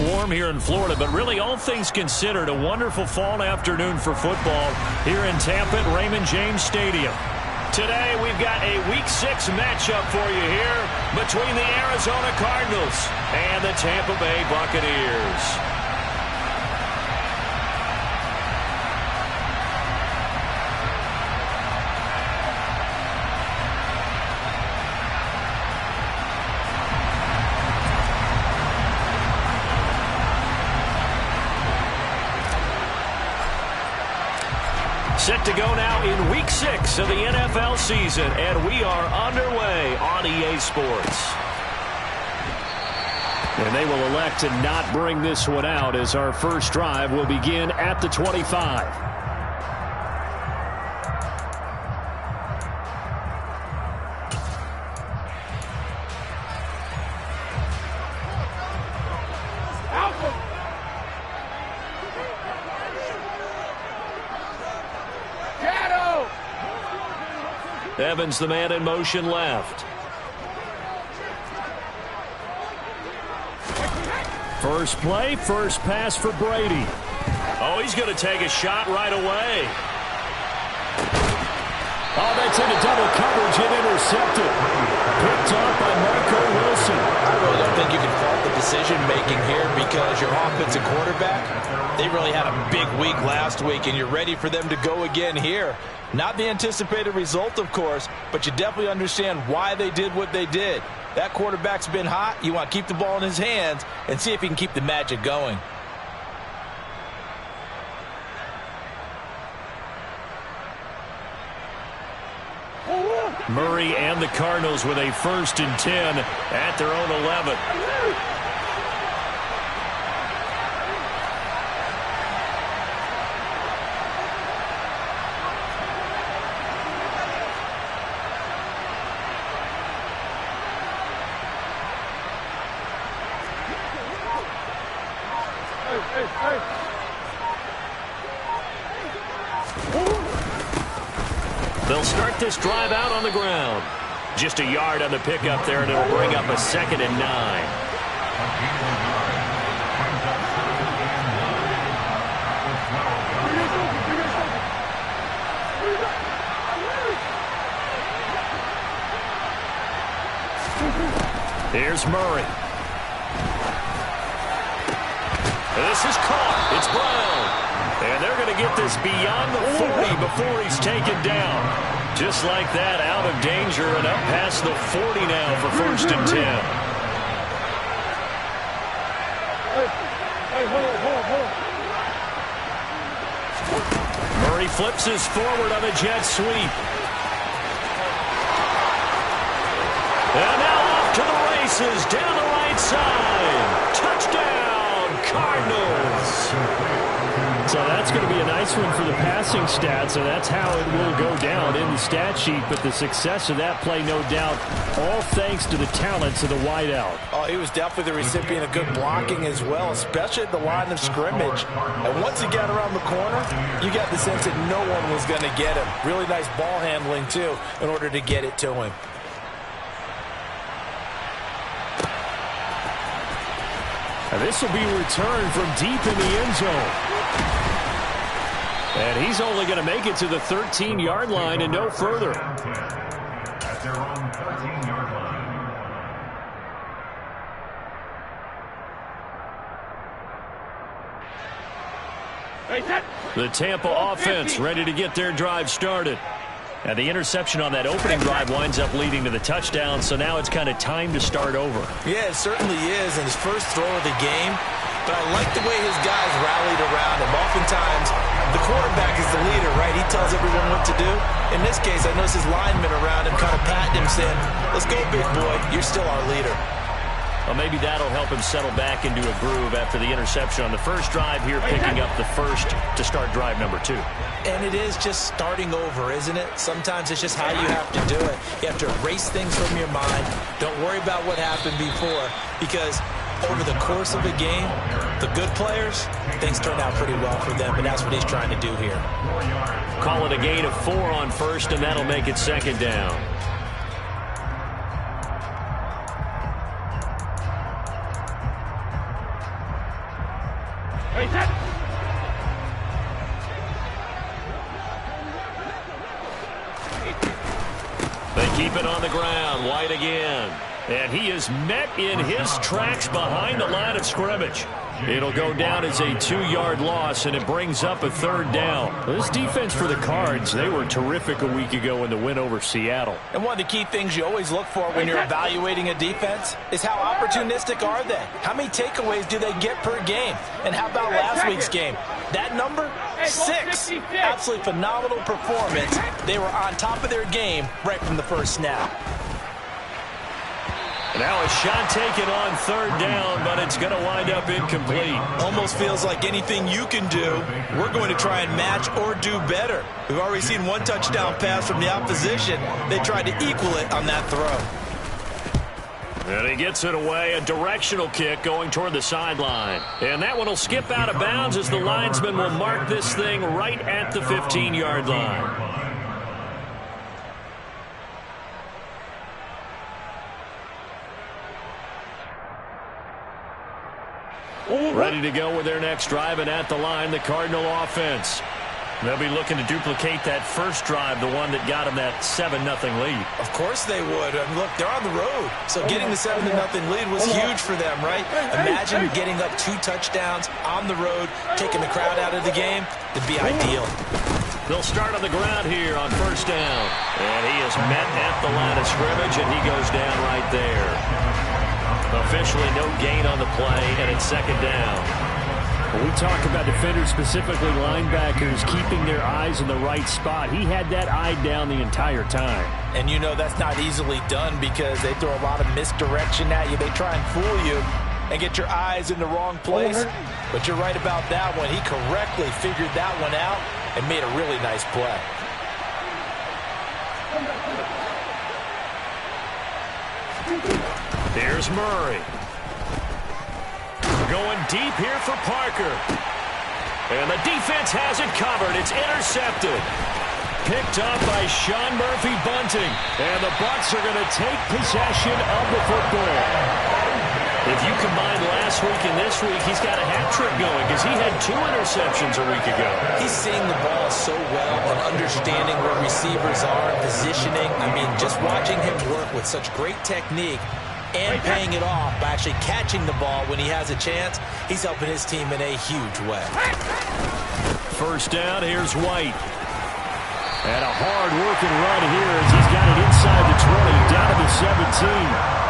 warm here in Florida, but really all things considered, a wonderful fall afternoon for football here in Tampa at Raymond James Stadium. Today we've got a Week 6 matchup for you here between the Arizona Cardinals and the Tampa Bay Buccaneers. Set to go now in Week 6 of the NFL season, and we are underway on EA Sports. And they will elect to not bring this one out as our first drive will begin at the 25. Evans, the man in motion left. First play, first pass for Brady. Oh, he's going to take a shot right away. Oh, that's into double coverage and intercepted. Picked off by Marco Wilson. I really don't think you can fault the decision-making here because your offensive quarterback, they really had a big week last week, and you're ready for them to go again here. Not the anticipated result, of course, but you definitely understand why they did what they did. That quarterback's been hot. You want to keep the ball in his hands and see if he can keep the magic going. Murray and the Cardinals with a 1st and 10 at their own 11. They'll start this drive out on the ground. Just a yard on the pickup there, and it'll bring up a 2nd and 9. Here's Murray. This is caught. It's Brown. And they're going to get this beyond the 40 before he's taken down. Just like that, out of danger and up past the 40 now for 1st and 10. Murray flips his forward on a jet sweep. And now off to the races down the right side. Touchdown, Cardinals. So that's going to be a nice one for the passing stats, and that's how it will go down in the stat sheet. But the success of that play, no doubt, all thanks to the talents of the wideout. Oh, he was definitely the recipient of good blocking as well, especially at the line of scrimmage. And once he got around the corner, you got the sense that no one was going to get him. Really nice ball handling, too, in order to get it to him. And this will be returned from deep in the end zone. And he's only going to make it to the 13-yard line and no further. At their own 13-yard line. The Tampa offense ready to get their drive started. And the interception on that opening drive winds up leading to the touchdown, so now it's kind of time to start over. Yeah, it certainly is, and his first throw of the game. But I like the way his guys rallied around him. Oftentimes, the quarterback is the leader, right? He tells everyone what to do. In this case, I notice his linemen around him kind of patting him, saying, "Let's go, big boy. You're still our leader." Well, maybe that'll help him settle back into a groove after the interception on the first drive here, picking up the first to start drive number 2. And it is just starting over, isn't it? Sometimes it's just how you have to do it. You have to erase things from your mind. Don't worry about what happened before, because over the course of a game, the good players, things turn out pretty well for them, and that's what he's trying to do here. Call it a gain of 4 on first, and that'll make it 2nd down. keep it on the ground. White again. And he is met in his tracks behind the line of scrimmage. It'll go down as a 2-yard loss, and it brings up a 3rd down. This defense for the Cards, they were terrific a week ago in the win over Seattle. And one of the key things you always look for when you're evaluating a defense is how opportunistic are they? How many takeaways do they get per game? And how about last week's game? That number? 6. Absolutely phenomenal performance. They were on top of their game right from the first snap. Now a shot taken on 3rd down, but it's going to wind up incomplete. Almost feels like anything you can do, we're going to try and match or do better. We've already seen 1 touchdown pass from the opposition. They tried to equal it on that throw. And he gets it away, a directional kick going toward the sideline. And that one will skip out of bounds as the linesman will mark this thing right at the 15-yard line. Ready to go with their next drive, and at the line, the Cardinal offense. They'll be looking to duplicate that first drive, the one that got them that 7-0 lead. Of course they would. And look, they're on the road. So getting the 7-0 lead was huge for them, right? Imagine getting up 2 touchdowns on the road, taking the crowd out of the game. It'd be ideal. They'll start on the ground here on 1st down. And he is met at the line of scrimmage, and he goes down right there. Officially no gain on the play, and it's 2nd down. When we talk about defenders, specifically linebackers, keeping their eyes in the right spot, he had that eye down the entire time. And you know that's not easily done because they throw a lot of misdirection at you. They try and fool you and get your eyes in the wrong place. But you're right about that one. He correctly figured that one out and made a really nice play. Here's Murray. Going deep here for Parker. And the defense has it covered. It's intercepted. Picked up by Sean Murphy-Bunting. And the Bucs are going to take possession of the football. If you combine last week and this week, he's got a hat trick going because he had 2 interceptions a week ago. He's seeing the ball so well and understanding where receivers are, positioning. I mean, just watching him work with such great technique and paying it off by actually catching the ball when he has a chance, he's helping his team in a huge way. 1st down, here's White. And a hard-working run here as he's got it inside the 20, down to the 17.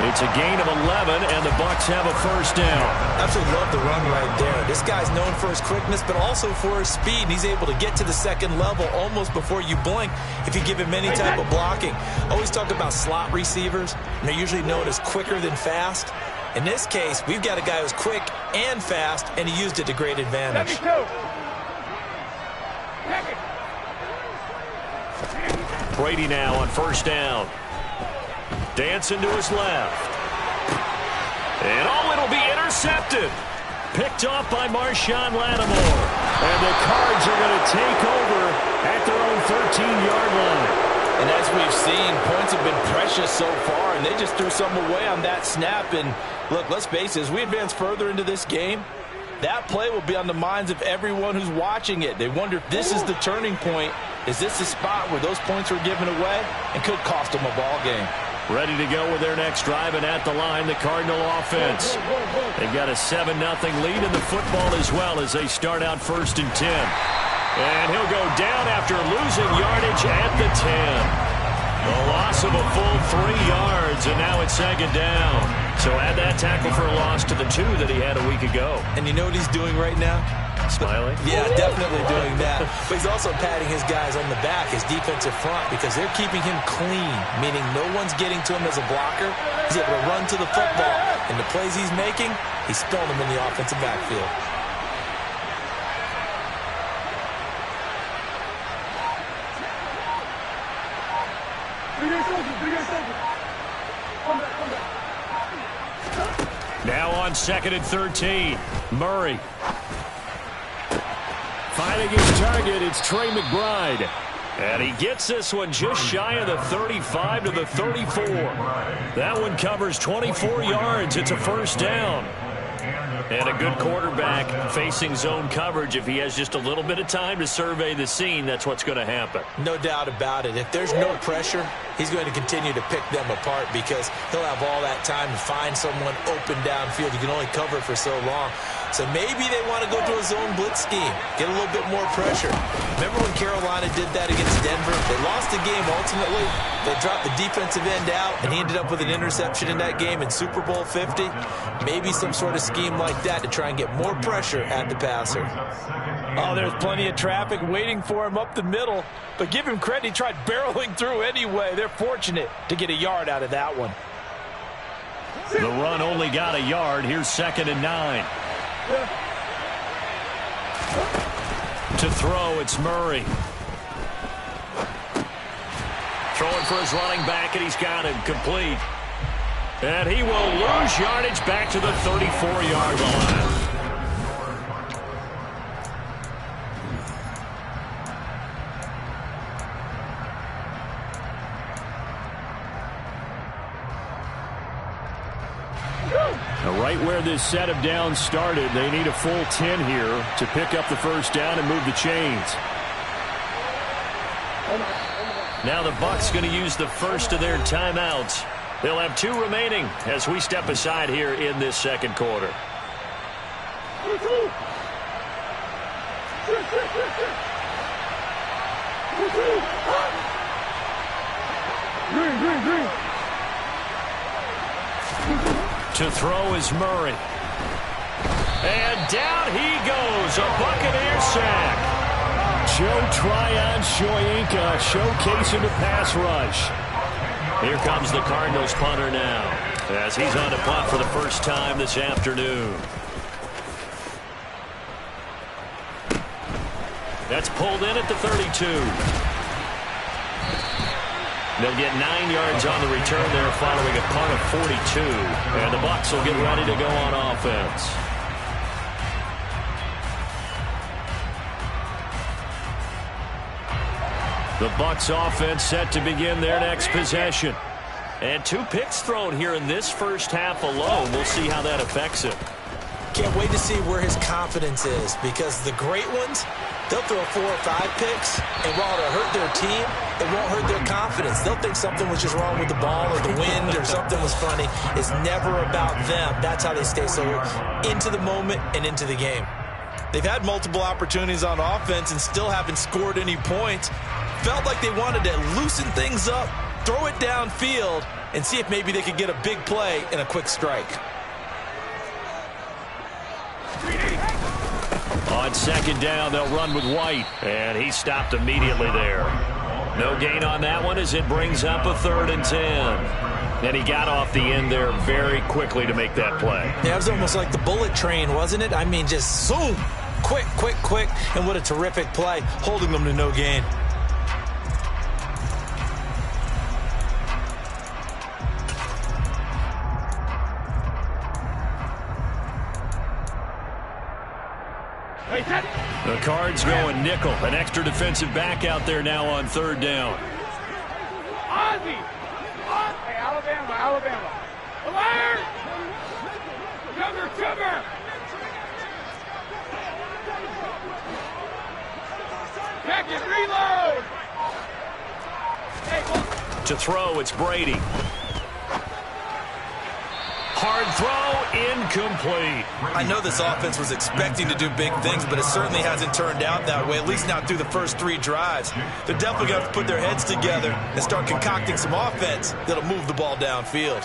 It's a gain of 11, and the Bucs have a 1st down. Absolutely love the run right there. This guy's known for his quickness, but also for his speed. And he's able to get to the 2nd level almost before you blink if you give him any type of blocking. Always talk about slot receivers, and they're usually known as quicker than fast. In this case, we've got a guy who's quick and fast, and he used it to great advantage. Brady now on 1st down. Dancing to his left. And it'll be intercepted. Picked off by Marshawn Lattimore. And the Cards are going to take over at their own 13-yard line. And as we've seen, points have been precious so far, and they just threw some away on that snap. And look, let's face it, as we advance further into this game, that play will be on the minds of everyone who's watching it. They wonder if this is the turning point. Is this the spot where those points were given away and could cost them a ball game? Ready to go with their next drive, and at the line, the Cardinal offense. They've got a 7-0 lead in the football as well as they start out 1st and 10. And he'll go down after losing yardage at the 10. A loss of a full 3 yards, and now it's 2nd down. So add that tackle for a loss to the 2 that he had a week ago. And you know what he's doing right now? Smiling? Yeah, definitely doing that. But he's also patting his guys on the back, his defensive front, because they're keeping him clean, meaning no one's getting to him as a blocker. He's able to run to the football, and the plays he's making, he's spilling them in the offensive backfield. Now on 2nd and 13, Murray. Finding his target, it's Trey McBride. And he gets this one just shy of the 35 to the 34. That one covers 24 yards. It's a 1st down. And a good quarterback facing zone coverage. If he has just a little bit of time to survey the scene, that's what's going to happen. No doubt about it. If there's no pressure, he's going to continue to pick them apart because he'll have all that time to find someone open downfield. You can only cover for so long. So maybe they want to go to a zone blitz scheme, get a little bit more pressure. Remember when Carolina did that against Denver? They lost the game ultimately. They dropped the defensive end out, and he ended up with an interception in that game in Super Bowl 50. Maybe some sort of scheme like that to try and get more pressure at the passer. Oh, there's plenty of traffic waiting for him up the middle. But give him credit, he tried barreling through anyway. They're fortunate to get a yard out of that one. The run only got a yard. Here's 2nd and 9. To throw, it's Murray. Throwing for his running back, and he's got him complete. And he will lose yardage back to the 34-yard line. Right where this set of downs started, they need a full 10 here to pick up the first down and move the chains. Now the Bucs going to use the first of their timeouts. They'll have 2 remaining as we step aside here in this second quarter. To throw is Murray. And down he goes. A Buccaneer sack. Joe Tryon-Shoyinka showcasing the pass rush. Here comes the Cardinals punter now as he's on to punt for the first time this afternoon. That's pulled in at the 32. They'll get 9 yards on the return there following a punt of 42. And the Bucs will get ready to go on offense. The Bucs offense set to begin their next possession. And 2 picks thrown here in this first half alone. We'll see how that affects him. Can't wait to see where his confidence is because the great ones, they'll throw 4 or 5 picks, and while it'll hurt their team, it won't hurt their confidence. They'll think something was just wrong with the ball or the wind or something was funny. It's never about them. That's how they stay so into the moment and into the game. They've had multiple opportunities on offense and still haven't scored any points. Felt like they wanted to loosen things up, throw it downfield, and see if maybe they could get a big play and a quick strike. On 2nd down, they'll run with White, and he stopped immediately there. No gain on that one as it brings up a 3rd and 10. And he got off the end there very quickly to make that play. Yeah, it was almost like the bullet train, wasn't it? I mean, just zoom, quick, quick, quick, and what a terrific play, holding them to no gain. The Cards going nickel. An extra defensive back out there now on 3rd down. Ozzy! Hey, Alabama, Alabama. Alert! Sugar! Back and reload! Hey, To throw, it's Brady. Hard throw, incomplete. I know this offense was expecting to do big things, but it certainly hasn't turned out that way, at least not through the first 3 drives. They're definitely going to have to put their heads together and start concocting some offense that'll move the ball downfield.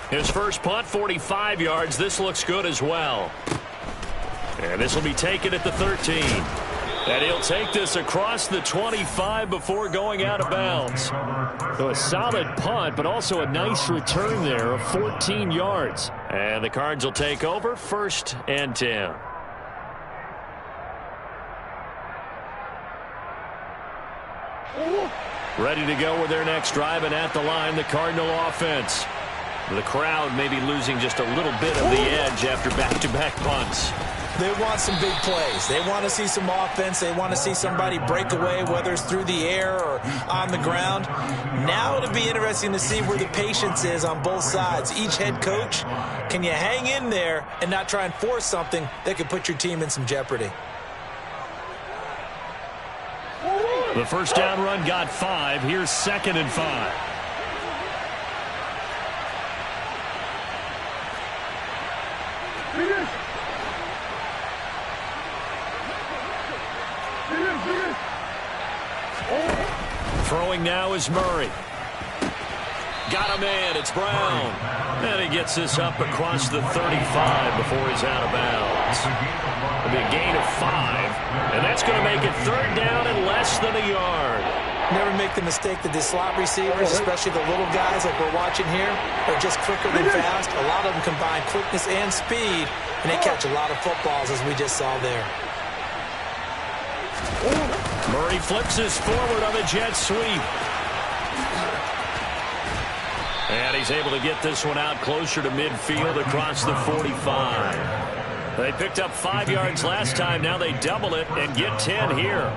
His first punt, 45 yards. This looks good as well. And this will be taken at the 13. And he'll take this across the 25 before going out of bounds. So a solid punt, but also a nice return there of 14 yards. And the Cards will take over 1st and 10. Ready to go with their next drive, and at the line, the Cardinal offense. The crowd may be losing just a little bit of the edge after back-to-back punts. They want some big plays. They want to see some offense. They want to see somebody break away, whether it's through the air or on the ground. Now it'll be interesting to see where the patience is on both sides. Each head coach, can you hang in there and not try and force something that could put your team in some jeopardy? The first down run got 5. Here's 2nd and 5. Throwing now is Murray. Got a man. It's Brown. And he gets this up across the 35 before he's out of bounds. It'll be a gain of 5. And that's going to make it 3rd down and less than a yard. Never make the mistake that the slot receivers, especially the little guys like we're watching here, are just quicker than fast. A lot of them combine quickness and speed, and they catch a lot of footballs, as we just saw there. Murray flips his forward on the jet sweep. And he's able to get this one out closer to midfield across the 45. They picked up 5 yards last time. Now they double it and get 10 here.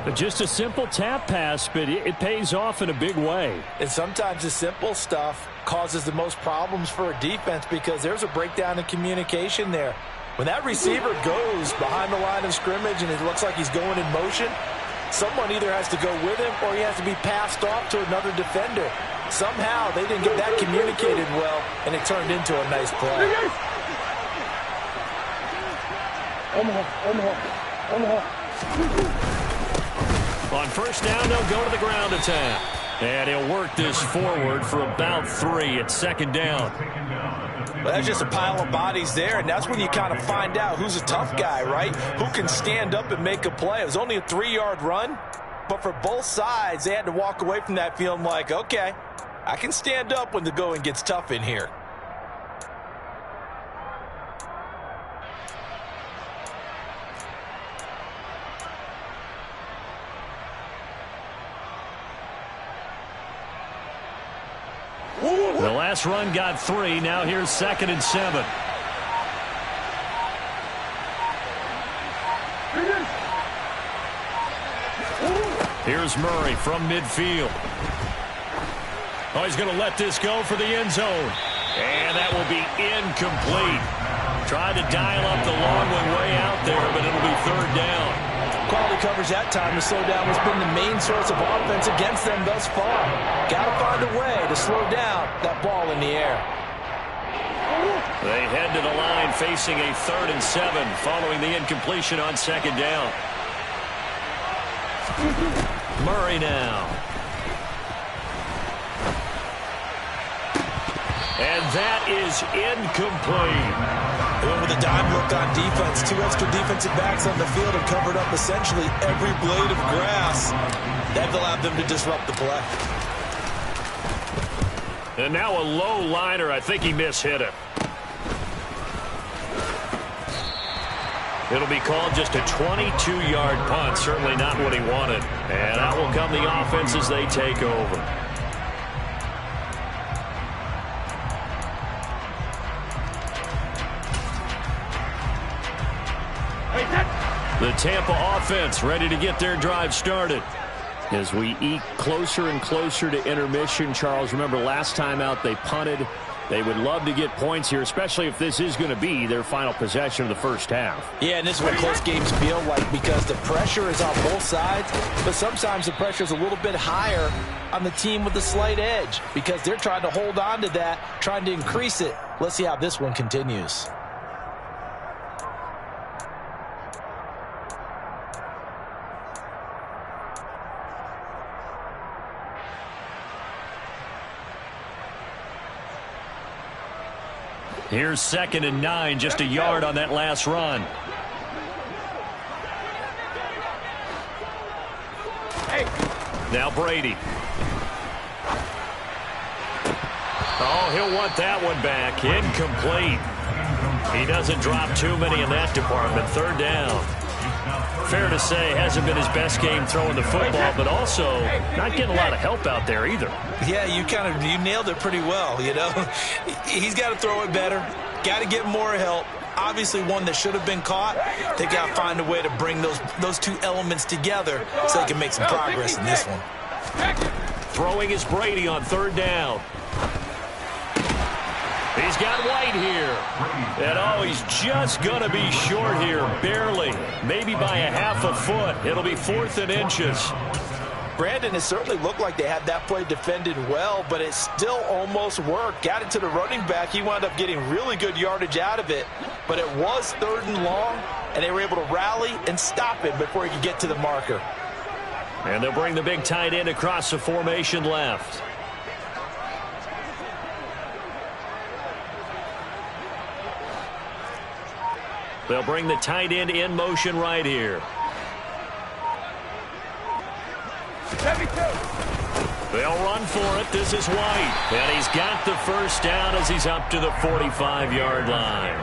But just a simple tap pass, but it pays off in a big way. And sometimes the simple stuff causes the most problems for a defense because there's a breakdown in communication there. When that receiver goes behind the line of scrimmage and it looks like he's going in motion, someone either has to go with him or he has to be passed off to another defender. Somehow they didn't get that communicated well, and it turned into a nice play. On first down, they'll go to the ground attack. And he'll work this forward for about 3 at 2nd down. Well, that's just a pile of bodies there, and that's when you kind of find out who's a tough guy, right? Who can stand up and make a play. It was only a 3-yard run, but for both sides, they had to walk away from that feeling like, okay, I can stand up when the going gets tough in here. The last run got 3. Now here's 2nd and 7. Here's Murray from midfield. Oh, he's going to let this go for the end zone. And that will be incomplete. Tried to dial up the long one way out there, but it'll be 3rd down. Quality coverage that time to slow down has been the main source of offense against them thus far. Got to find a way to slow down that ball in the air. They head to the line facing a 3rd and 7 following the incompletion on 2nd down. Murray now. And that is incomplete. They went with a dime look on defense. 2 extra defensive backs on the field and covered up essentially every blade of grass. That allowed them to disrupt the play. And now a low liner. I think he mishit it. It'll be called just a 22-yard punt. Certainly not what he wanted. And out will come the offense as they take over. The Tampa offense ready to get their drive started. As we eke closer and closer to intermission, Charles, remember last time out they punted. They would love to get points here, especially if this is going to be their final possession of the first half. Yeah, and this is what close games feel like because the pressure is on both sides, but sometimes the pressure is a little bit higher on the team with the slight edge because they're trying to hold on to that, trying to increase it. Let's see how this one continues. Here's 2nd and 9, just a yard on that last run. Now Brady. Oh, he'll want that one back. Incomplete. He doesn't drop too many in that department. 3rd down. Fair to say, hasn't been his best game throwing the football, but also not getting a lot of help out there either. Yeah, you nailed it pretty well, you know. He's got to throw it better, got to get more help, Obviously one that should have been caught. They got to find a way to bring those two elements together so they can make some progress in this one. Throwing is Brady on third down. He's got White here. And, oh, he's just going to be short here, barely. Maybe by a half a foot. It'll be 4th and inches. Brandon, it certainly looked like they had that play defended well, but it still almost worked. Got it to the running back. He wound up getting really good yardage out of it. But it was 3rd and long, and they were able to rally and stop him before he could get to the marker. And they'll bring the big tight end across the formation left. They'll bring the tight end in motion right here. They'll run for it. This is White. And he's got the first down as he's up to the 45-yard line.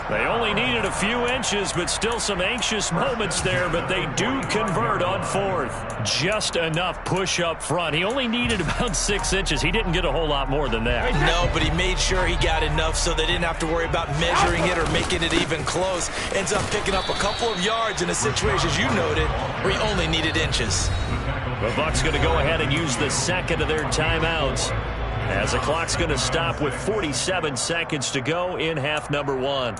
They only needed a few inches, but still some anxious moments there, but they do convert on 4th. Just enough push up front. He only needed about 6 inches. He didn't get a whole lot more than that. No, but he made sure he got enough so they didn't have to worry about measuring it or making it even close. Ends up picking up a couple of yards in a situation, as you noted, where he only needed inches. The Bucs going to go ahead and use the second of their timeouts as the clock's going to stop with 47 seconds to go in half number 1.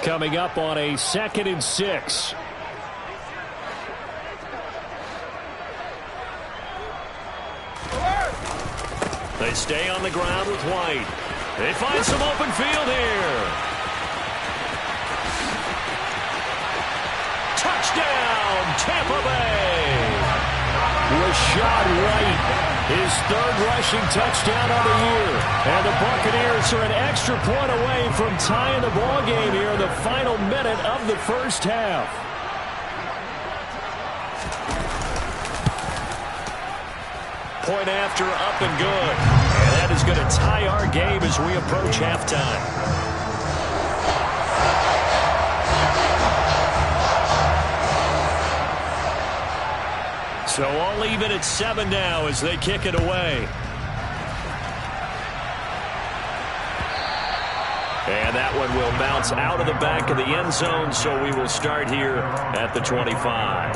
Coming up on a 2nd and 6. They stay on the ground with White. They find some open field here. Touchdown, Tampa Bay. Rashad White, his 3rd rushing touchdown of the year. And the Buccaneers are an extra point away from tying the ball game here in the final minute of the first half. Point after, up and good. And that is going to tie our game as we approach halftime. So all even at 7 now as they kick it away. And that one will bounce out of the back of the end zone, so we will start here at the 25.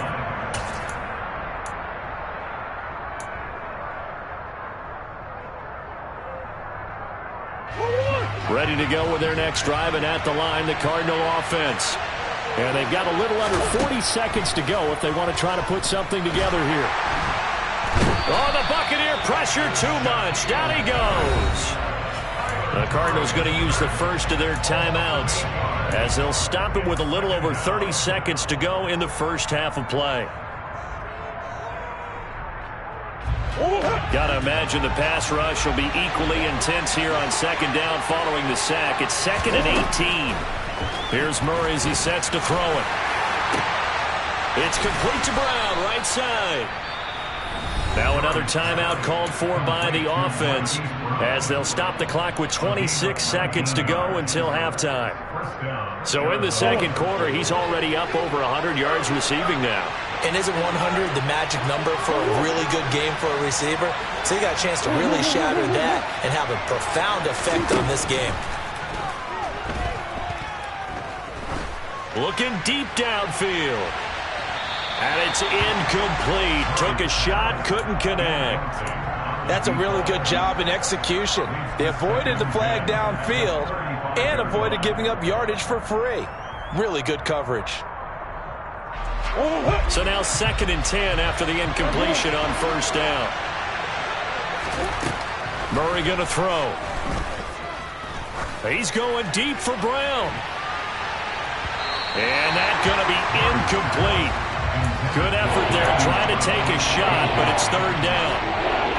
Ready to go with their next drive, and at the line, the Cardinal offense. And they've got a little under 40 seconds to go if they want to try to put something together here. Oh, the Buccaneer pressure too much. Down he goes. The Cardinals going to use the first of their timeouts as they'll stop it with a little over 30 seconds to go in the first half of play. Got to imagine the pass rush will be equally intense here on 2nd down following the sack. It's 2nd and 18. Here's Murray as he sets to throw it. It's complete to Brown, right side. Now another timeout called for by the offense as they'll stop the clock with 26 seconds to go until halftime. So in the second quarter, he's already up over 100 yards receiving now. And isn't 100 the magic number for a really good game for a receiver? So he got a chance to really shatter that and have a profound effect on this game. Looking deep downfield. And it's incomplete. Took a shot, couldn't connect. That's a really good job in execution. They avoided the flag downfield and avoided giving up yardage for free. Really good coverage. So now 2nd and 10 after the incompletion on first down. Murray going to throw. He's going deep for Brown. And that's going to be incomplete. Good effort there trying to take a shot, but it's 3rd down.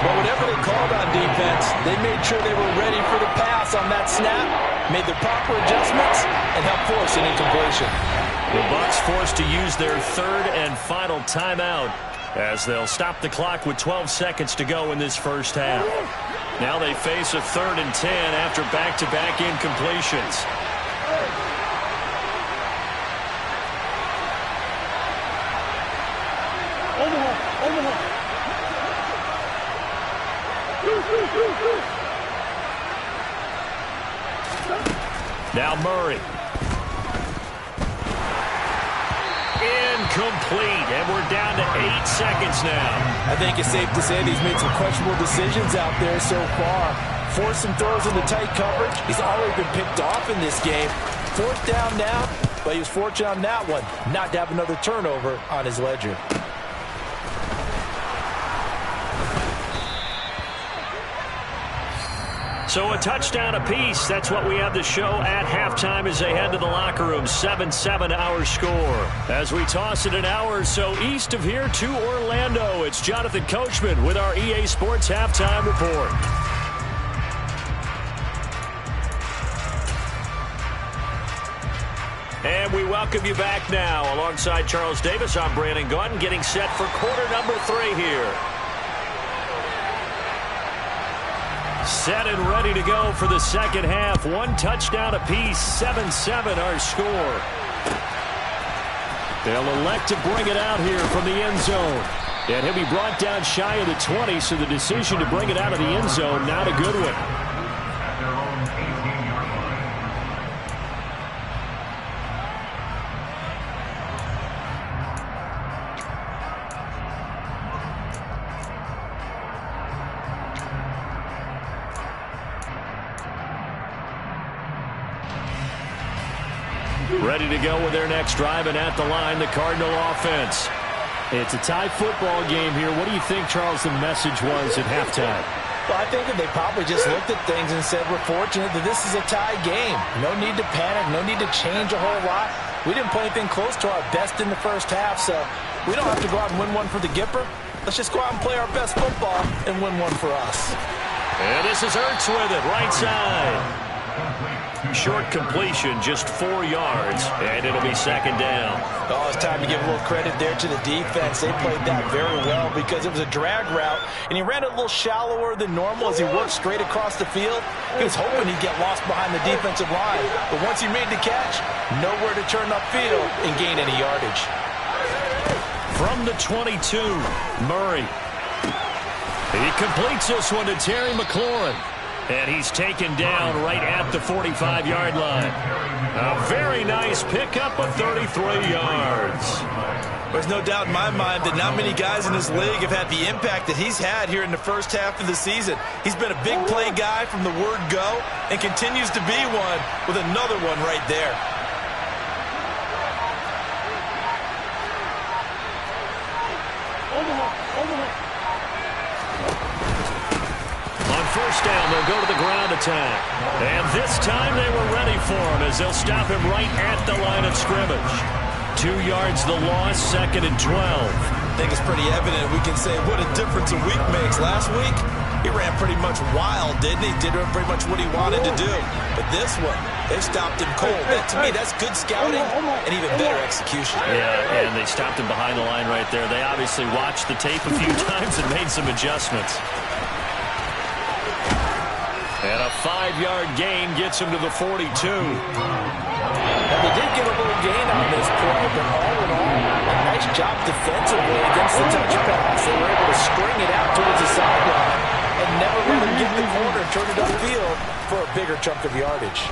But whatever they called on defense, they made sure they were ready for the pass on that snap, made the proper adjustments, and helped force an incompletion. The Bucs forced to use their 3rd and final timeout as they'll stop the clock with 12 seconds to go in this first half. Now they face a 3rd and 10 after back-to-back incompletions. Now Murray. Incomplete, and we're down to 8 seconds now. I think it's safe to say that he's made some questionable decisions out there so far. Forced some throws into tight coverage. He's already been picked off in this game. 4th down now, but he was fortunate on that one not to have another turnover on his ledger. So a touchdown apiece. That's what we have to show at halftime as they head to the locker room. 7-7 our score. As we toss it an hour or so east of here to Orlando, it's Jonathan Coachman with our EA Sports Halftime Report. And we welcome you back now. Alongside Charles Davis, I'm Brandon Gaudin, getting set for quarter number 3 here. Set and ready to go for the second half. 1 touchdown apiece, 7-7 our score. They'll elect to bring it out here from the end zone. And he'll be brought down shy of the 20, so the decision to bring it out of the end zone, not a good one. Ready to go with their next drive, and at the line, the Cardinal offense. It's a tie football game here. What do you think, Charles, the message was at halftime? Well, I think that they probably just looked at things and said, we're fortunate that this is a tie game. No need to panic, no need to change a whole lot. We didn't play anything close to our best in the first half, so we don't have to go out and win one for the Gipper. Let's just go out and play our best football and win one for us. And this is Ertz with it, right side. Short completion, just 4 yards, and it'll be second down. Oh, it's time to give a little credit there to the defense. They played that very well because it was a drag route, and he ran it a little shallower than normal as he worked straight across the field. He was hoping he'd get lost behind the defensive line, but once he made the catch, nowhere to turn upfield and gain any yardage. From the 22, Murray. He completes this one to Terry McLaurin. And he's taken down right at the 45-yard line. A very nice pickup of 33 yards. There's no doubt in my mind that not many guys in this league have had the impact that he's had here in the first half of the season. He's been a big play guy from the word go and continues to be one with another one right there. First down, they'll go to the ground attack. And this time they were ready for him as they'll stop him right at the line of scrimmage. 2 yards the loss, 2nd and 12. I think it's pretty evident we can say what a difference a week makes. Last week, he ran pretty much wild, didn't he? Did pretty much what he wanted to do. But this one, they stopped him cold. To me, that's good scouting and even better execution. Yeah, and they stopped him behind the line right there. They obviously watched the tape a few times and made some adjustments. And a 5-yard gain gets him to the 42. Now, they did get a little gain on this play, but all in all, a nice job defensively against the touch pass. They were able to string it out towards the sideline and never let him get the corner and turn it upfield for a bigger chunk of yardage.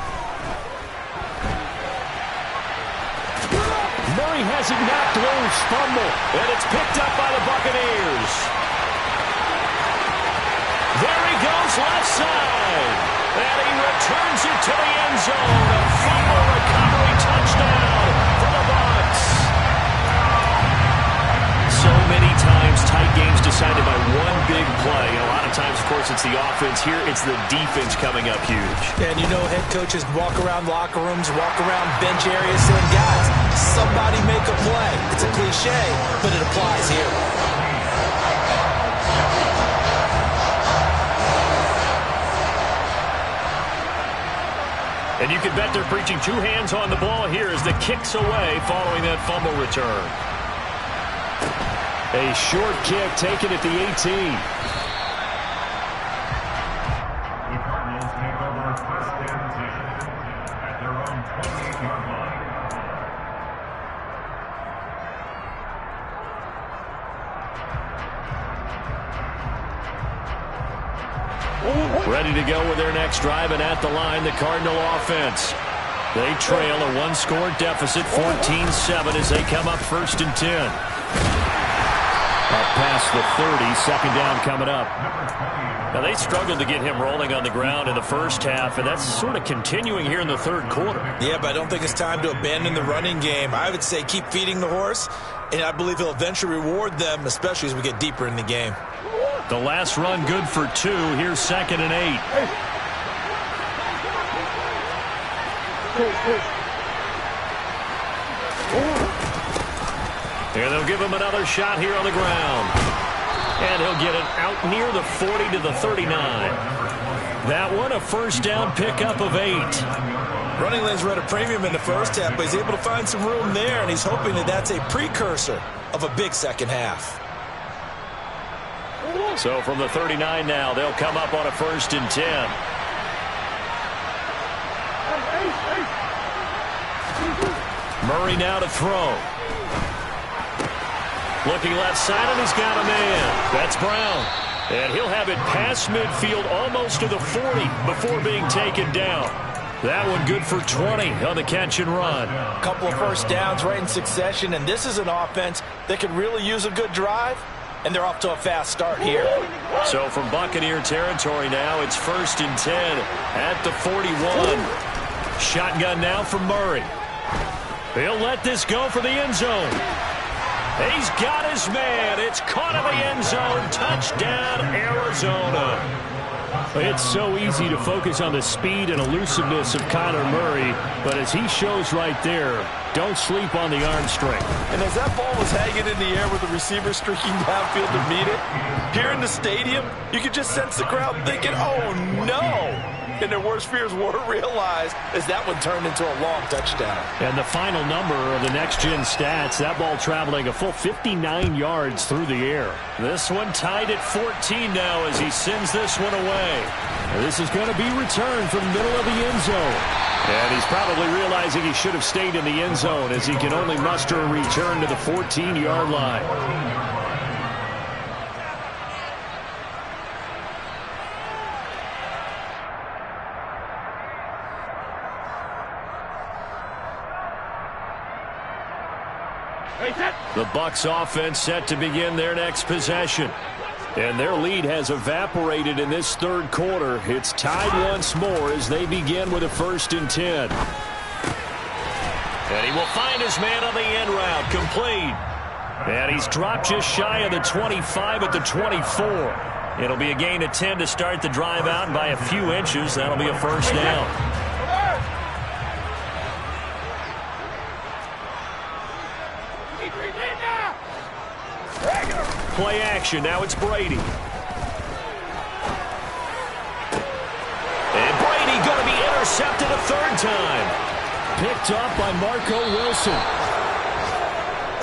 Murray has it knocked loose, fumble, and it's picked up by the Buccaneers. There he goes, left side. And he returns it to the end zone. A fumble recovery touchdown for the Bucs. So many times tight games decided by one big play. A lot of times, of course, it's the offense. Here, it's the defense coming up huge. And you know, head coaches walk around locker rooms, walk around bench areas saying, guys, somebody make a play. It's a cliche, but it applies here. And you can bet they're preaching 2 hands on the ball here as the kick's away following that fumble return. A short kick taken at the 18. The Cardinals take over first down position at their own 28-yard line. Ready to go with their next drive, and at the line, the Cardinal offense. They trail a one-score deficit, 14-7, as they come up 1st and 10. Up past the 30, second down coming up. Now, they struggled to get him rolling on the ground in the first half, and that's sort of continuing here in the third quarter. Yeah, but I don't think it's time to abandon the running game. I would say keep feeding the horse, and I believe he'll eventually reward them, especially as we get deeper in the game. The last run good for 2. Here's 2nd and 8. And they'll give him another shot here on the ground. And he'll get it out near the 40 to the 39. That one, a first down pickup of 8. Running lanes were at a premium in the first half, but he's able to find some room there, and he's hoping that that's a precursor of a big second half. So from the 39 now, they'll come up on a 1st and 10. Murray now to throw. Looking left side, and he's got a man. That's Brown. And he'll have it past midfield almost to the 40 before being taken down. That one good for 20 on the catch and run. A couple of first downs right in succession, and this is an offense that could really use a good drive, and they're off to a fast start here. So from Buccaneer territory now, it's 1st and 10 at the 41. Shotgun now from Murray. He'll let this go for the end zone. He's got his man. It's caught in the end zone. Touchdown, Arizona. It's so easy to focus on the speed and elusiveness of Kyler Murray, but as he shows right there, don't sleep on the arm strength. And as that ball was hanging in the air with the receiver streaking downfield to meet it, here in the stadium, you could just sense the crowd thinking, oh, no. And their worst fears were realized as that one turned into a long touchdown. And the final number of the next-gen stats, that ball traveling a full 59 yards through the air. This one tied at 14 now as he sends this one away. This is going to be returned from the middle of the end zone. And he's probably realizing he should have stayed in the end zone as he can only muster a return to the 14-yard line. The Bucs offense set to begin their next possession. And their lead has evaporated in this third quarter. It's tied once more as they begin with a 1st and 10. And he will find his man on the end route. Complete. And he's dropped just shy of the 25 at the 24. It'll be a gain of 10 to start the drive out, and by a few inches, that'll be a first down. Play action. Now it's Brady. And Brady going to be intercepted a third time. Picked up by Marco Wilson.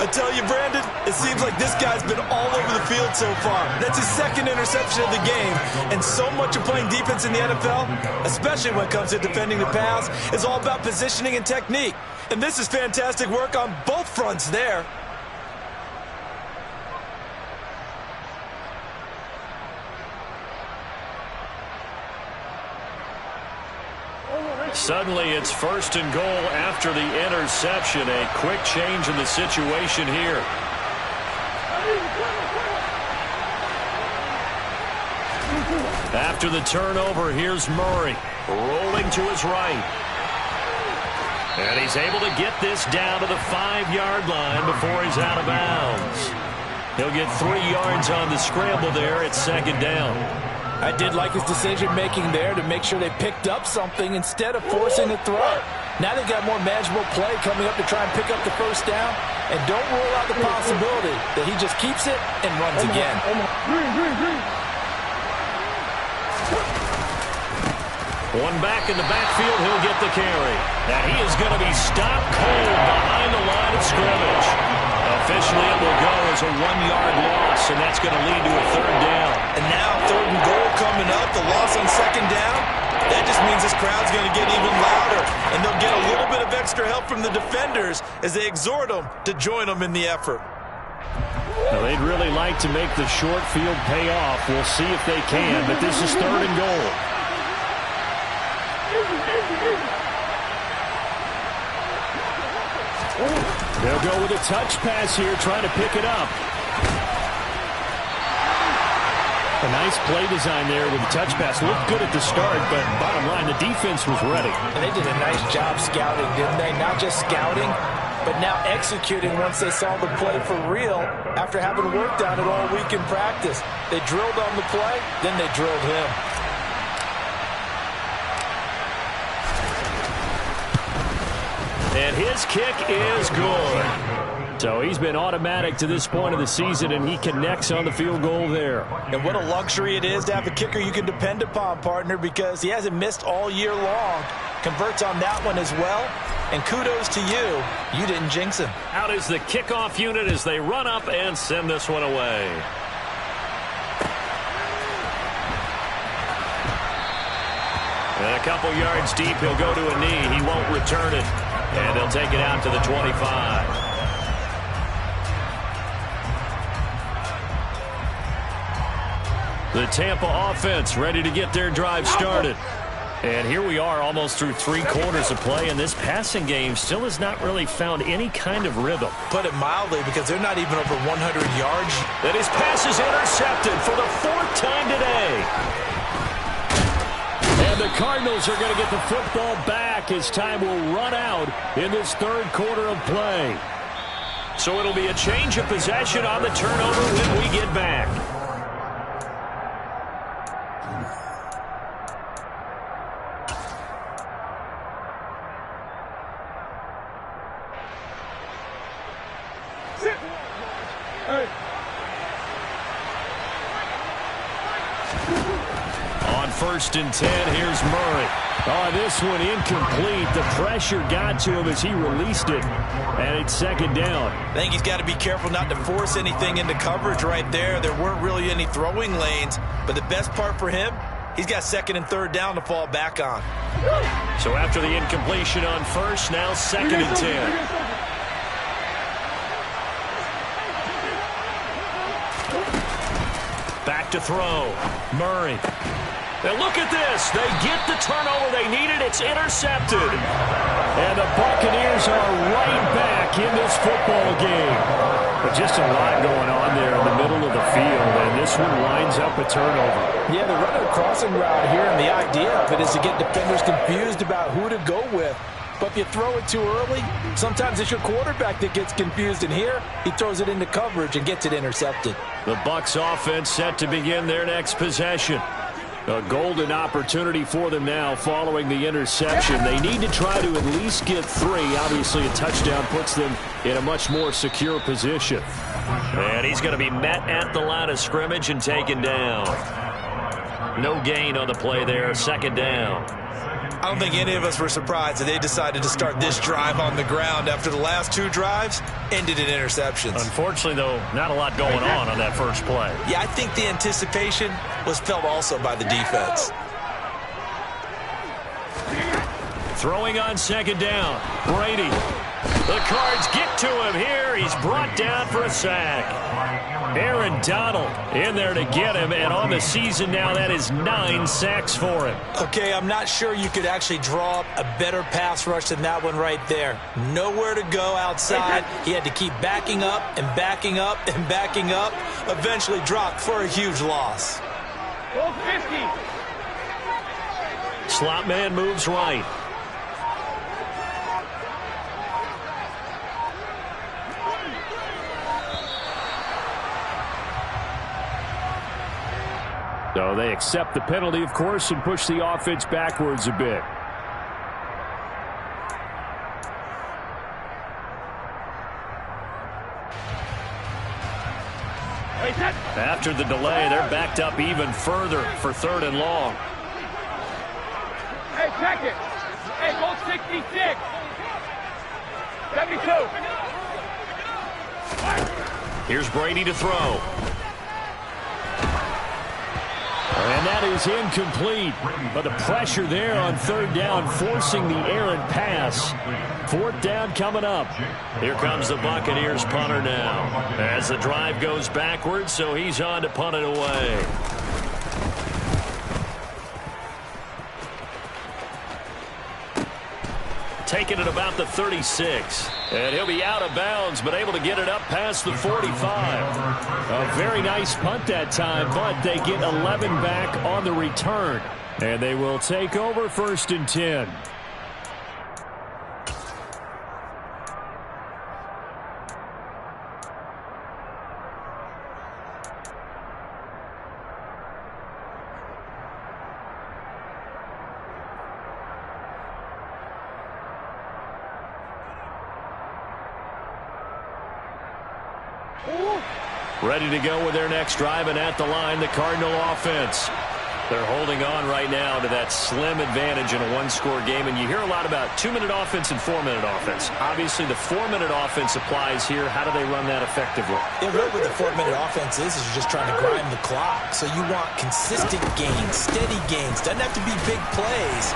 I tell you, Brandon, it seems like this guy's been all over the field so far. That's his 2nd interception of the game. And so much of playing defense in the NFL, especially when it comes to defending the pass, is all about positioning and technique. And this is fantastic work on both fronts there. Suddenly it's 1st and goal after the interception. A quick change in the situation here. After the turnover, here's Murray rolling to his right. And he's able to get this down to the 5-yard line before he's out of bounds. He'll get 3 yards on the scramble there at 2nd down. I did like his decision-making there to make sure they picked up something instead of forcing the throw. Now they've got more manageable play coming up to try and pick up the first down. And don't rule out the possibility that he just keeps it and runs again. One back in the backfield, he'll get the carry. Now he is going to be stopped cold behind the line of scrimmage. Officially, it will go as a 1-yard loss, and that's going to lead to a 3rd down. And now 3rd and goal coming up, the loss on 2nd down. That just means this crowd's going to get even louder, and they'll get a little bit of extra help from the defenders as they exhort them to join them in the effort. Well, they'd really like to make the short field pay off. We'll see if they can, but this is 3rd and goal. They'll go with a touch pass here, trying to pick it up. A nice play design there with the touch pass. Looked good at the start, but bottom line, the defense was ready. And they did a nice job scouting, didn't they? Not just scouting, but now executing once they saw the play for real after having worked on it all week in practice. They drilled on the play, then they drilled him. And his kick is good. So he's been automatic to this point of the season, and he connects on the field goal there. And what a luxury it is to have a kicker you can depend upon, partner, because he hasn't missed all year long. Converts on that one as well. And kudos to you. You didn't jinx him. Out is the kickoff unit as they run up and send this one away. And a couple yards deep, he'll go to a knee. He won't return it. And they'll take it out to the 25. The Tampa offense ready to get their drive started. And here we are almost through 3 quarters of play, and this passing game still has not really found any kind of rhythm. Put it mildly, because they're not even over 100 yards. And his pass is intercepted for the 4th time today. And the Cardinals are going to get the football back as time will run out in this 3rd quarter of play. So it'll be a change of possession on the turnover when we get back. On 1st and 10, here's Murray. Oh, this one incomplete. The pressure got to him as he released it. And it's 2nd down. I think he's got to be careful not to force anything into coverage right there. There weren't really any throwing lanes. But the best part for him, he's got 2nd and 3rd down to fall back on. So after the incompletion on 1st, now 2nd and 10. Back to throw. Murray. And look at this. They get the turnover they needed. It's intercepted. And the Buccaneers are right back in this football game. But just a lot going on there in the middle of the field. And this one winds up a turnover. Yeah, they're running a crossing route here, and the idea of it is to get defenders confused about who to go with. But if you throw it too early, sometimes it's your quarterback that gets confused. And here, he throws it into coverage and gets it intercepted. The Bucs offense set to begin their next possession. A golden opportunity for them now following the interception. They need to try to at least get 3. Obviously, a touchdown puts them in a much more secure position. And he's going to be met at the line of scrimmage and taken down. No gain on the play there. 2nd down. I don't think any of us were surprised that they decided to start this drive on the ground after the last 2 drives ended in interceptions. Unfortunately, though, not a lot going on that first play. Yeah, I think the anticipation was felt also by the defense. Throwing on 2nd down. Brady. The Cards get to him here. He's brought down for a sack. Aaron Donald in there to get him, and on the season now, that is 9 sacks for him. Okay, I'm not sure you could actually draw up a better pass rush than that one right there. Nowhere to go outside. He had to keep backing up and backing up and backing up. Eventually dropped for a huge loss. 50. Slot man moves right. So they accept the penalty, of course, and push the offense backwards a bit. After the delay, they're backed up even further for 3rd and long. Hey, check it. Hey, go 66. 72. Here's Brady to throw. And that is incomplete. But the pressure there on third down, forcing the errant pass. Fourth down coming up. Here comes the Buccaneers punter now. As the drive goes backwards, so he's on to punt it away. Taking it about the 36. And he'll be out of bounds, but able to get it up past the 45. A very nice punt that time, but they get 11 back on the return. And they will take over 1st and 10. Ready to go with their next drive, and at the line, the Cardinal offense. They're holding on right now to that slim advantage in a one-score game, and you hear a lot about 2-minute offense and 4-minute offense. Obviously, the 4-minute offense applies here. How do they run that effectively? Yeah, really what the 4-minute offense is you're just trying to grind the clock. So you want consistent gains, steady gains. Doesn't have to be big plays,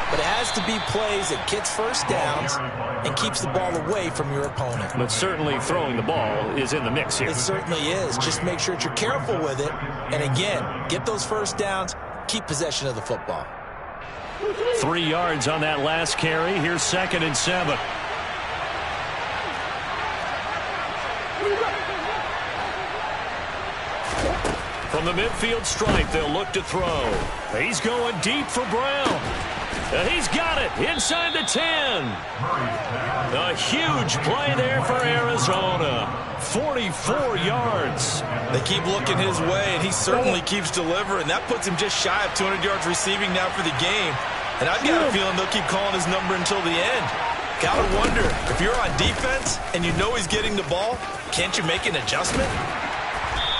but it has to be plays that gets first downs and keeps the ball away from your opponent. But certainly throwing the ball is in the mix here. It certainly is. Just make sure that you're careful with it. And again, get those first downs. Keep possession of the football. 3 yards on that last carry. Here's 2nd and 7. From the midfield stripe, they'll look to throw. He's going deep for Brown. And he's got it inside the 10. A huge play there for Arizona. 44 yards. They keep looking his way, and he certainly keeps delivering. That puts him just shy of 200 yards receiving now for the game. And I've got a feeling they'll keep calling his number until the end. Gotta wonder, if you're on defense and you know he's getting the ball, can't you make an adjustment?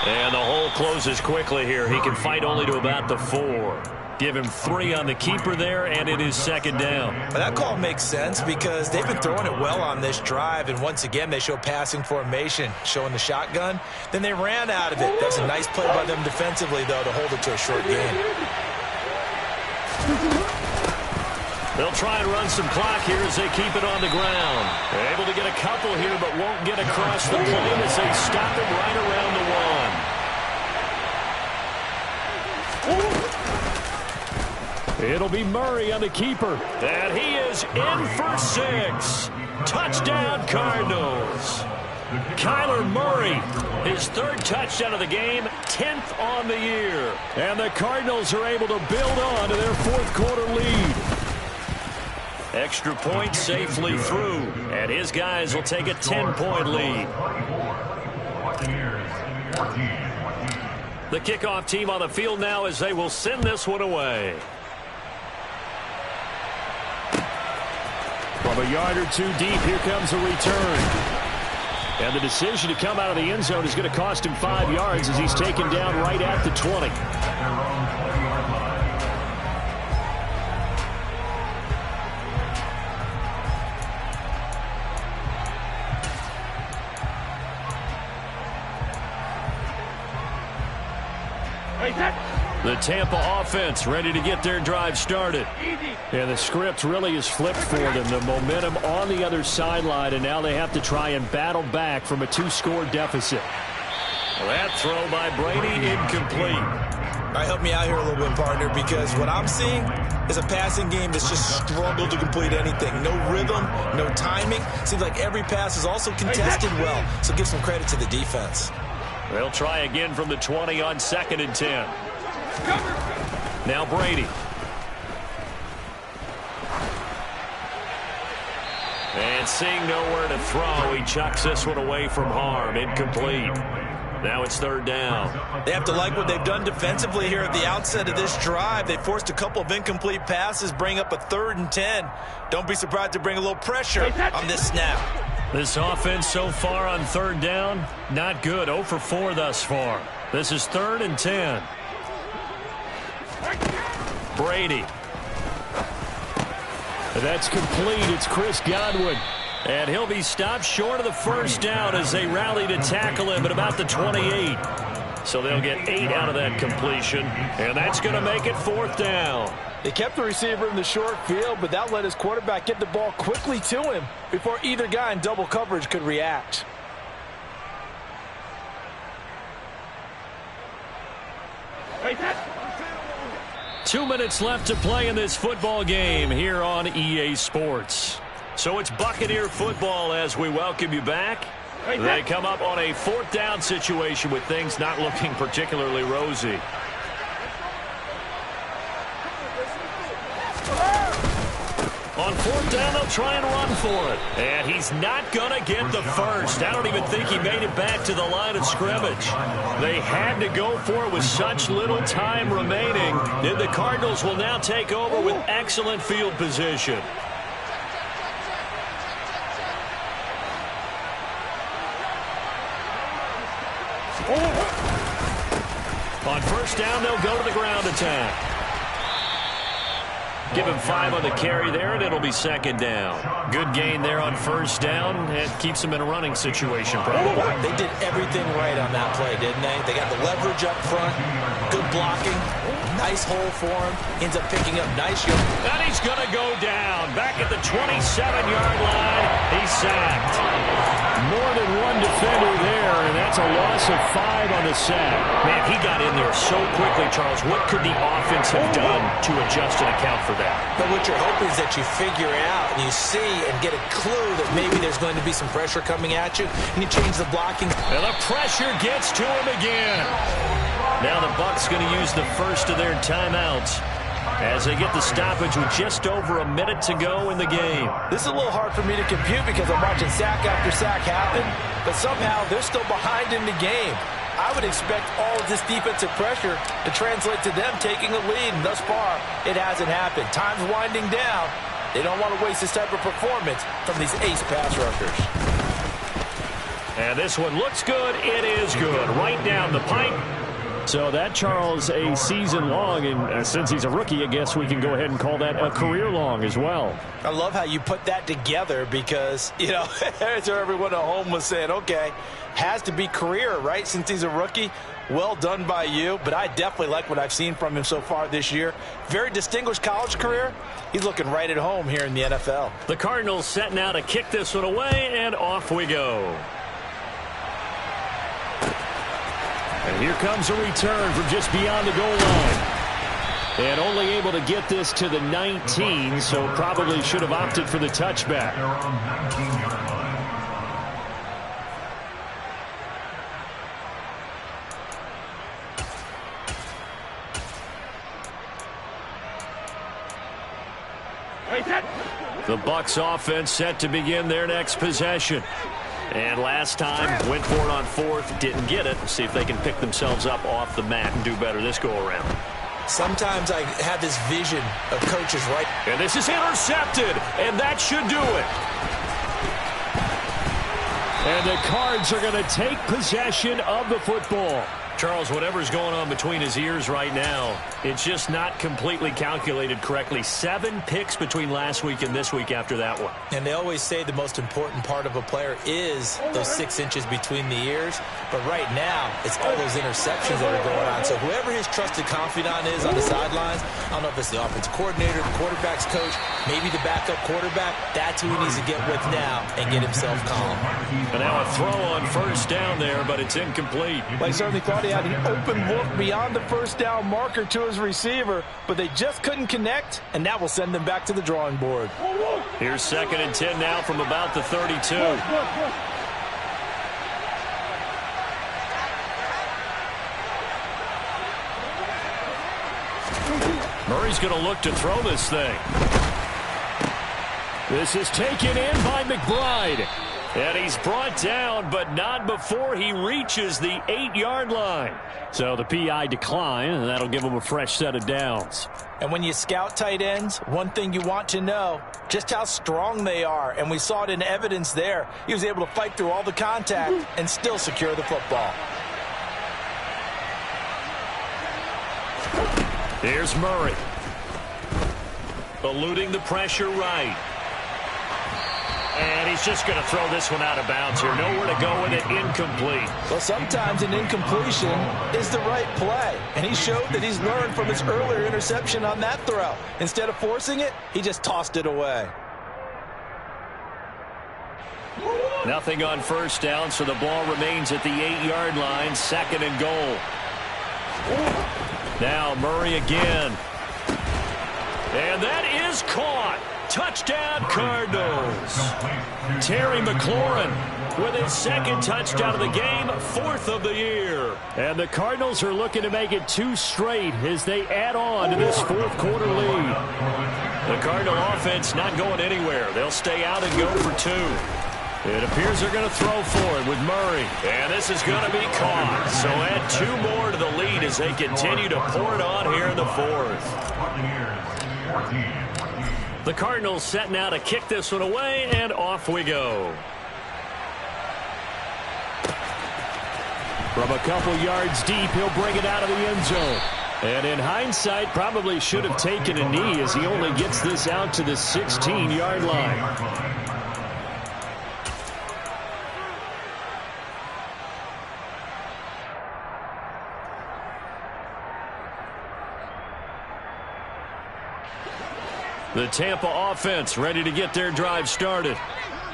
And the hole closes quickly here. He can fight only to about the 4. Give him 3 on the keeper there, and it is 2nd down. But that call makes sense because they've been throwing it well on this drive, and once again they show passing formation, showing the shotgun. Then they ran out of it. That's a nice play by them defensively, though, to hold it to a short game. They'll try and run some clock here as they keep it on the ground. They're able to get a couple here, but won't get across the plane as they stop him right around the 1. It'll be Murray on the keeper. And he is in for 6. Touchdown, Cardinals. Kyler Murray, his 3rd touchdown of the game, 10th on the year. And the Cardinals are able to build on to their 4th quarter lead. Extra point safely through. And his guys will take a 10-point lead. The kickoff team on the field now as they will send this one away. From a yard or 2 deep, here comes a return. And the decision to come out of the end zone is going to cost him 5 yards as he's taken down right at the 20. The Tampa offense ready to get their drive started. And the script really is flipped for them. The momentum on the other sideline, and now they have to try and battle back from a 2-score deficit. Well, that throw by Brady incomplete. All right, help me out here a little bit, partner, because what I'm seeing is a passing game that's just struggled to complete anything. No rhythm, no timing. Seems like every pass is also contested well, so give some credit to the defense. They'll try again from the 20 on 2nd and 10. Now Brady. And seeing nowhere to throw, he chucks this one away from harm. Incomplete. Now it's 3rd down. They have to like what they've done defensively here at the outset of this drive. They forced a couple of incomplete passes, bring up a 3rd and 10. Don't be surprised to bring a little pressure on this snap. This offense so far on 3rd down, not good. 0 for 4 thus far. This is 3rd and 10. Brady. That's complete. It's Chris Godwin. And he'll be stopped short of the 1st down as they rally to tackle him at about the 28. So they'll get 8 out of that completion, and that's going to make it 4th down. They kept the receiver in the short field, but that let his quarterback get the ball quickly to him before either guy in double coverage could react. Wait, 2 minutes left to play in this football game here on EA Sports. So it's Buccaneer football as we welcome you back. They come up on a 4th down situation with things not looking particularly rosy. On 4th down, they'll try and run for it. And he's not going to get the first. I don't even think he made it back to the line of scrimmage. They had to go for it with such little time remaining. And the Cardinals will now take over with excellent field position. On 1st down, they'll go to the ground attack. Give him 5 on the carry there, and it'll be 2nd down. Good gain there on 1st down. It keeps them in a running situation, probably. They did everything right on that play, didn't they? They got the leverage up front, good blocking, nice hole for him, ends up picking up nice yards. And he's going to go down. Back at the 27-yard line, he's sacked. More than one defender there, and that's a loss of 5 on the sack. Man, he got in there so quickly, Charles. What could the offense have done to adjust and account for that? But what you're hoping is that you figure out and you see and get a clue that maybe there's going to be some pressure coming at you, and you change the blocking. And the pressure gets to him again. Now the Bucs going to use the first of their timeouts as they get the stoppage with just over a minute to go in the game. This is a little hard for me to compute because I'm watching sack after sack happen, but somehow they're still behind in the game. I would expect all of this defensive pressure to translate to them taking a lead, and thus far, it hasn't happened. Time's winding down. They don't want to waste this type of performance from these ace pass rushers. And this one looks good. It is good. Right down the pipe. So that, Charles, a season long, and since he's a rookie, I guess we can go ahead and call that a career long as well. I love how you put that together because, you know, as everyone at home was saying, okay, has to be career, right, since he's a rookie. Well done by you, but I definitely like what I've seen from him so far this year. Very distinguished college career. He's looking right at home here in the NFL. The Cardinals set now to kick this one away, and off we go. And here comes a return from just beyond the goal line. And only able to get this to the 19, so probably should have opted for the touchback. The Bucs offense set to begin their next possession. And last time, went for it on 4th, didn't get it. See if they can pick themselves up off the mat and do better this go-around. Sometimes I have this vision of coaches, right? And this is intercepted, and that should do it. And the Cards are going to take possession of the football. Charles, whatever's going on between his ears right now, it's just not completely calculated correctly. 7 picks between last week and this week after that one. And they always say the most important part of a player is those 6 inches between the ears. But right now, it's all those interceptions that are going on. So whoever his trusted confidant is on the sidelines, I don't know if it's the offensive coordinator, the quarterback's coach, maybe the backup quarterback, that's who he needs to get with now and get himself calm. And now a throw on 1st down there, but it's incomplete. Well, he certainly thought he had an open look beyond the 1st down marker to his receiver, but they just couldn't connect, and that will send them back to the drawing board. Here's 2nd and 10 now from about the 32. Murray's going to look to throw this thing. This is taken in by McBride. And he's brought down, but not before he reaches the 8-yard line. So the PI decline, and that'll give him a fresh set of downs. And when you scout tight ends, one thing you want to know, just how strong they are. And we saw it in evidence there. He was able to fight through all the contact and still secure the football. Here's Murray. Eluding the pressure right. And he's just going to throw this one out of bounds here. Nowhere to go with it. Incomplete. Well, sometimes an incompletion is the right play. And he showed that he's learned from his earlier interception on that throw. Instead of forcing it, he just tossed it away. Nothing on first down, so the ball remains at the 8-yard line. 2nd and goal. Now Murray again. And that is caught. Touchdown, Cardinals. Terry McLaurin with his 2nd touchdown of the game, 4th of the year. And the Cardinals are looking to make it 2 straight as they add on to this 4th quarter lead. The Cardinal offense not going anywhere. They'll stay out and go for 2. It appears they're going to throw for it with Murray. And this is going to be caught. So add 2 more to the lead as they continue to pour it on here in the 4th. The Cardinals setting out to kick this one away, and off we go. From a couple yards deep, he'll bring it out of the end zone. And in hindsight, probably should have taken a knee as he only gets this out to the 16-yard line. The Tampa offense ready to get their drive started.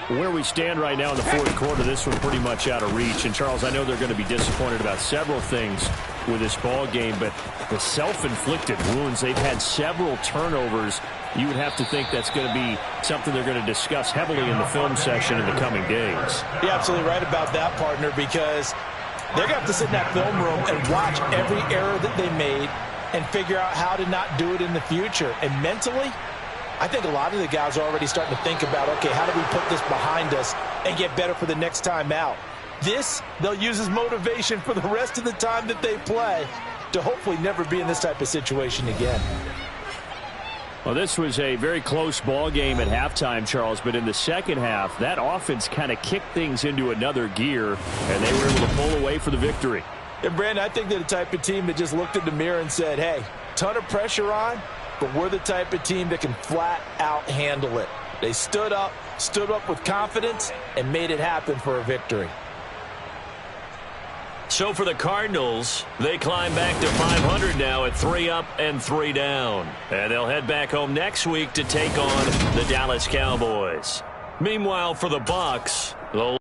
Where we stand right now in the 4th quarter, this one pretty much out of reach. And, Charles, I know they're going to be disappointed about several things with this ball game, but the self-inflicted wounds, they've had several turnovers. You would have to think that's going to be something they're going to discuss heavily in the film session in the coming days. You're absolutely right about that, partner, because they're going to have to sit in that film room and watch every error that they made and figure out how to not do it in the future. And mentally, I think a lot of the guys are already starting to think about, okay, how do we put this behind us and get better for the next time out? This, they'll use as motivation for the rest of the time that they play to hopefully never be in this type of situation again. Well, this was a very close ball game at halftime, Charles, but in the second half, that offense kind of kicked things into another gear, and they were able to pull away for the victory. And, Brandon, I think they're the type of team that just looked in the mirror and said, hey, ton of pressure on, but we're the type of team that can flat out handle it. They stood up with confidence, and made it happen for a victory. So for the Cardinals, they climb back to 500 now at 3 up and 3 down. And they'll head back home next week to take on the Dallas Cowboys. Meanwhile, for the Bucs, they'll